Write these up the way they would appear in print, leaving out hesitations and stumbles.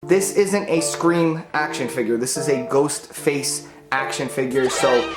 This isn't a Scream action figure. This is a GhostFace action figure. So,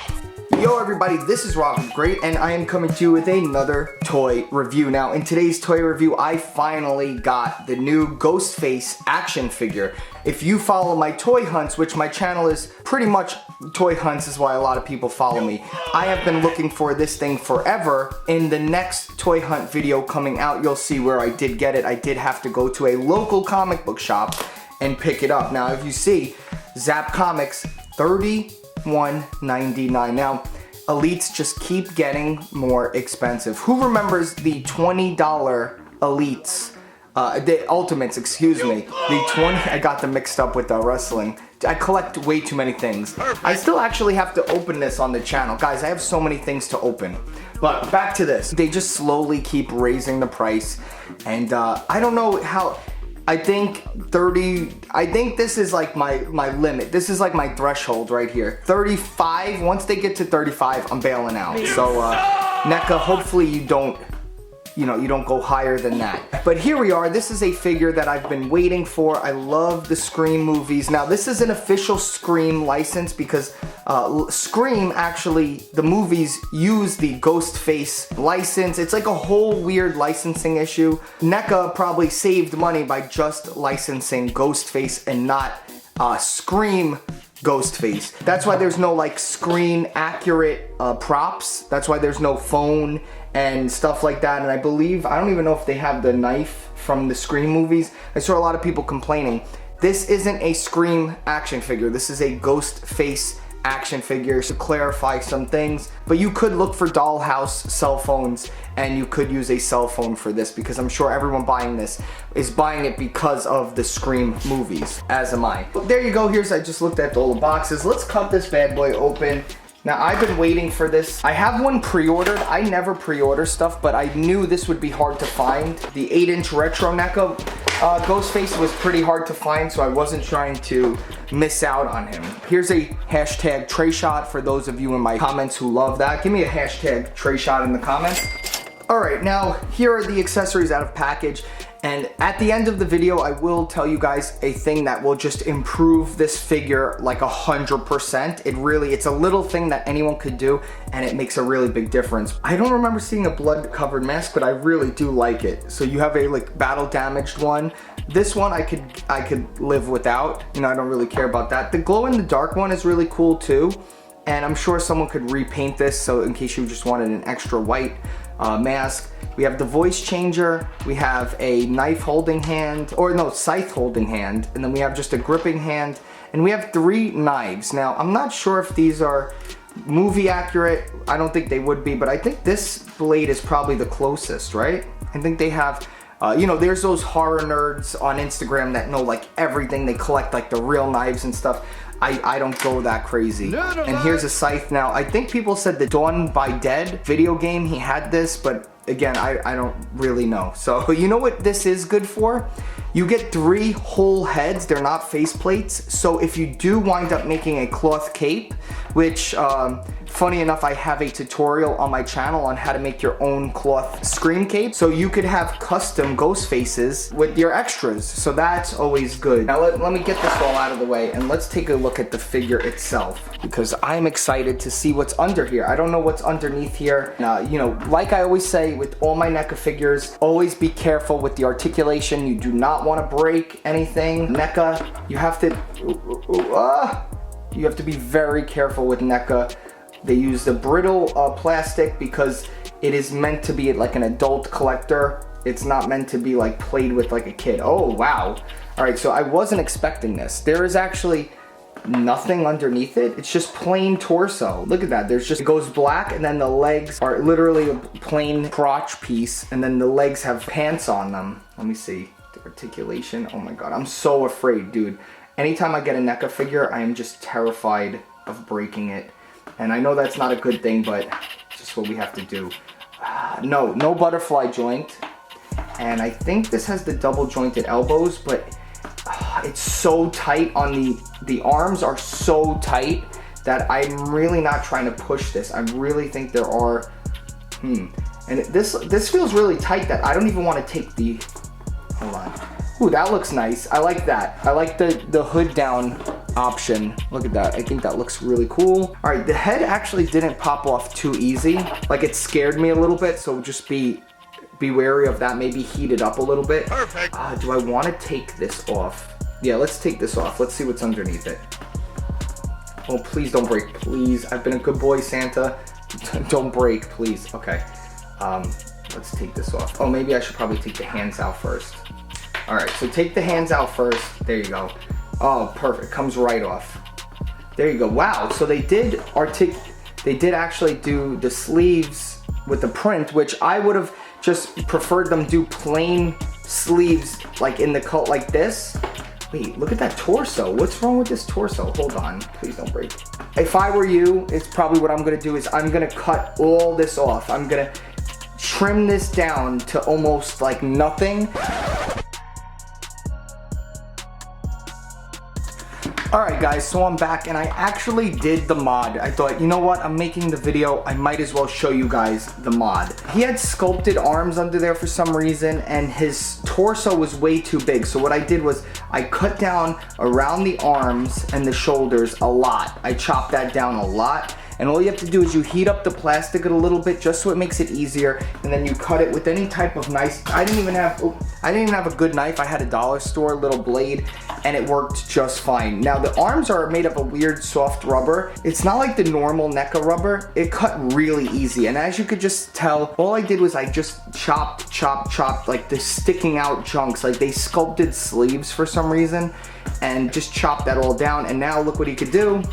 yo everybody, this is Rocco Great, and I am coming to you with another toy review. Now, in today's toy review, I finally got the new GhostFace action figure. If you follow my toy hunts, which my channel is pretty much toy hunts is why a lot of people follow me. I have been looking for this thing forever. In the next toy hunt video coming out, you'll see where I did get it. I did have to go to a local comic book shop and pick it up. Now, if you see, Zap Comics, $31.99. Now, Elites just keep getting more expensive. Who remembers the $20 Elites? The Ultimates, excuse me. I got them mixed up with wrestling. I collect way too many things. I still actually have to open this on the channel. Guys, I have so many things to open. But back to this. They just slowly keep raising the price. And I don't know how... I think this is like my limit. This is like my threshold right here. 35, once they get to 35, I'm bailing out. So, Neca, hopefully you don't go higher than that. But here we are. This is a figure that I've been waiting for. I love the Scream movies. Now, this is an official Scream license because Scream, actually, the movies use the GhostFace license. It's like a whole weird licensing issue. Neca probably saved money by just licensing GhostFace and not Scream GhostFace. That's why there's no like screen accurate props. That's why there's no phone and stuff like that. And I don't even know if they have the knife from the Scream movies. I saw a lot of people complaining. This isn't a Scream action figure. This is a GhostFace action figure, to clarify some things. But you could look for dollhouse cell phones, and you could use a cell phone for this, because I'm sure everyone buying this is buying it because of the Scream movies, as am I. But there you go. I just looked at all the boxes. Let's cut this bad boy open. Now, I've been waiting for this. I have one pre-ordered. I never pre-order stuff, but I knew this would be hard to find. The 8-inch retro Neca GhostFace was pretty hard to find, so I wasn't trying to miss out on him. Here's a hashtag tray shot for those of you in my comments who love that. Give me a hashtag tray shot in the comments. All right, now here are the accessories out of package. And at the end of the video, I will tell you guys a thing that will just improve this figure like 100%. It's a little thing that anyone could do, and it makes a really big difference. I don't remember seeing a blood-covered mask, but I really do like it. So you have a like battle-damaged one. This one I could live without. I don't really care about that. The glow-in-the-dark one is really cool too. And I'm sure someone could repaint this, so in case you just wanted an extra white mask. We have the voice changer, we have a knife holding hand, or no, scythe holding hand, and then we have just a gripping hand, and we have 3 knives. Now, I'm not sure if these are movie accurate. I don't think they would be, but I think this blade is probably the closest, right? I think they have, there's those horror nerds on Instagram that know like everything. They collect like the real knives and stuff. I don't go that crazy. And here's a scythe. Now, I think people said the Dawn by Dead video game, he had this, but again, I don't really know. So, you know what this is good for? You get 3 whole heads. They're not face plates. So if you do wind up making a cloth cape, which, funny enough, I have a tutorial on my channel on how to make your own cloth Scream cape. So you could have custom ghost faces with your extras. So that's always good. Now let me get this all out of the way, and let's take a look at the figure itself, because I'm excited to see what's under here. I don't know what's underneath here. Like I always say with all my Neca figures, always be careful with the articulation. You do not want to break anything. Neca, you have to be very careful with Neca. They use the brittle plastic because it is meant to be like an adult collector. It's not meant to be like played with like a kid. Oh, wow. All right, so I wasn't expecting this. There is actually nothing underneath it. It's just plain torso. Look at that. It goes black, and then the legs are literally a plain crotch piece, and then the legs have pants on them. Let me see. The articulation. Oh my God. I'm so afraid, dude. Anytime I get a Neca figure, I am just terrified of breaking it. And I know that's not a good thing, but it's just what we have to do. No butterfly joint. And I think this has the double jointed elbows, but it's so tight on the arms are so tight that I'm really not trying to push this. I really think there are, and this feels really tight that I don't even want to take hold on. Ooh, that looks nice. I like that. I like the hood down option. Look at that. I think that looks really cool. All right, the head actually didn't pop off too easy. Like, it scared me a little bit, so just be wary of that. Maybe heat it up a little bit. Perfect. Do I want to take this off? Yeah, let's take this off. Let's see what's underneath it. Oh, please don't break, please. I've been a good boy, Santa. Don't break, please. Okay. Let's take this off. Oh, maybe I should probably take the hands out first. All right, so take the hands out first. There you go. Oh, perfect. Comes right off. There you go. Wow. So they did actually do the sleeves with the print, which I would have just preferred them do plain sleeves, like in the cut like this. Wait, look at that torso. What's wrong with this torso? Hold on. Please don't break. If I were you, it's probably what I'm gonna do is I'm gonna cut all this off. I'm gonna trim this down to almost like nothing. Alright guys, so I'm back and I actually did the mod. I thought, you know what, I'm making the video, I might as well show you guys the mod. He had sculpted arms under there for some reason and his torso was way too big. So what I did was I cut down around the arms and the shoulders a lot. I chopped that down a lot. And all you have to do is you heat up the plastic a little bit just so it makes it easier, and then you cut it with any type of knife. I didn't even have a good knife. I had a dollar store little blade and it worked just fine. Now the arms are made of a weird soft rubber. It's not like the normal Neca rubber. It cut really easy, and as you could just tell, all I did was I just chopped like the sticking out chunks, like they sculpted sleeves for some reason, and just chopped that all down. And now look what he could do.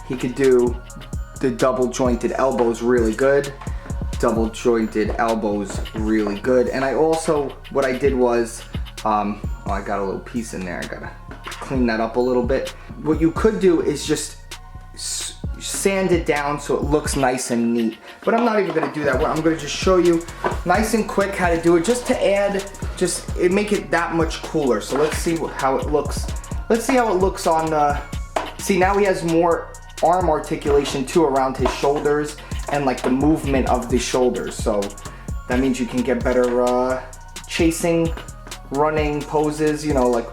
He could do the double jointed elbows really good. Double jointed elbows really good. And I also, what I did was, oh, I got a little piece in there. I gotta clean that up a little bit. What you could do is just sand it down so it looks nice and neat. But I'm not even gonna do that. I'm gonna just show you nice and quick how to do it, just to add, make it that much cooler. So let's see how it looks. Let's see how it looks on the, see now he has more arm articulation too around his shoulders and like the movement of the shoulders. So that means you can get better chasing, running poses, you know, like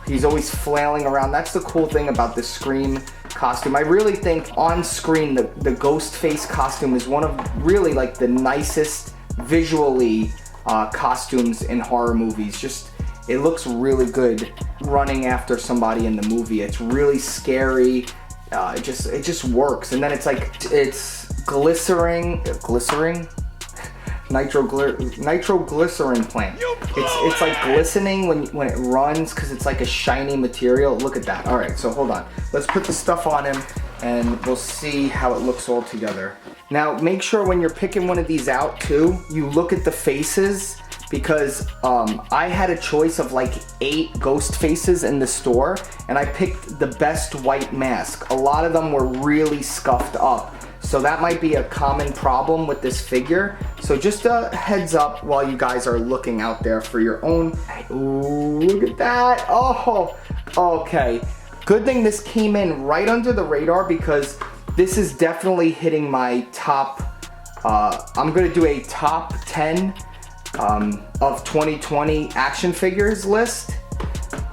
he's always flailing around. That's the cool thing about the Scream costume. I really think on screen the GhostFace costume is one of really like the nicest visually costumes in horror movies. Just, it looks really good running after somebody in the movie. It's really scary. It just works. And then it's like, it's glycerin nitroglycerin plant. It's like glistening when it runs because it's like a shiny material. Look at that. All right, so hold on. Let's put the stuff on him and we'll see how it looks all together. Now make sure when you're picking one of these out too, you look at the faces, because I had a choice of like 8 ghost faces in the store and I picked the best white mask. A lot of them were really scuffed up. So that might be a common problem with this figure. So just a heads up while you guys are looking out there for your own. Ooh, look at that. Oh, okay. Good thing this came in right under the radar because this is definitely hitting my top, I'm gonna do a top 10 of 2020 action figures list,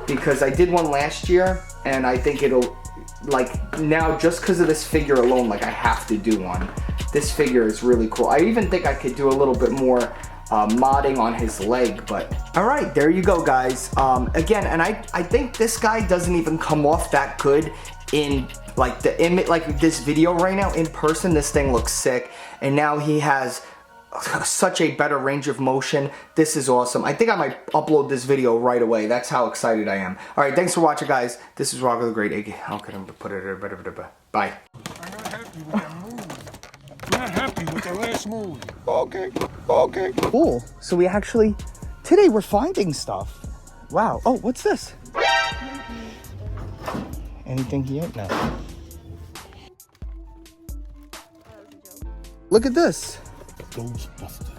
because I did one last year and I think it'll, like, now just because of this figure alone, like I have to do one. This figure is really cool. I even think I could do a little bit more modding on his leg, but all right, there you go guys. Again, and I think this guy doesn't even come off that good in like the image, like this video right now. In person, this thing looks sick, and now he has such a better range of motion. This is awesome. I think I might upload this video right away. That's how excited I am. All right, thanks for watching, guys. This is Rocco the Great. How can I put it? Bye. I'm not happy with that move. I'm not happy with the last move. Okay. Cool. So we actually, today we're finding stuff. Wow. Oh, what's this? Anything here? No. Look at this. Ghostbusters.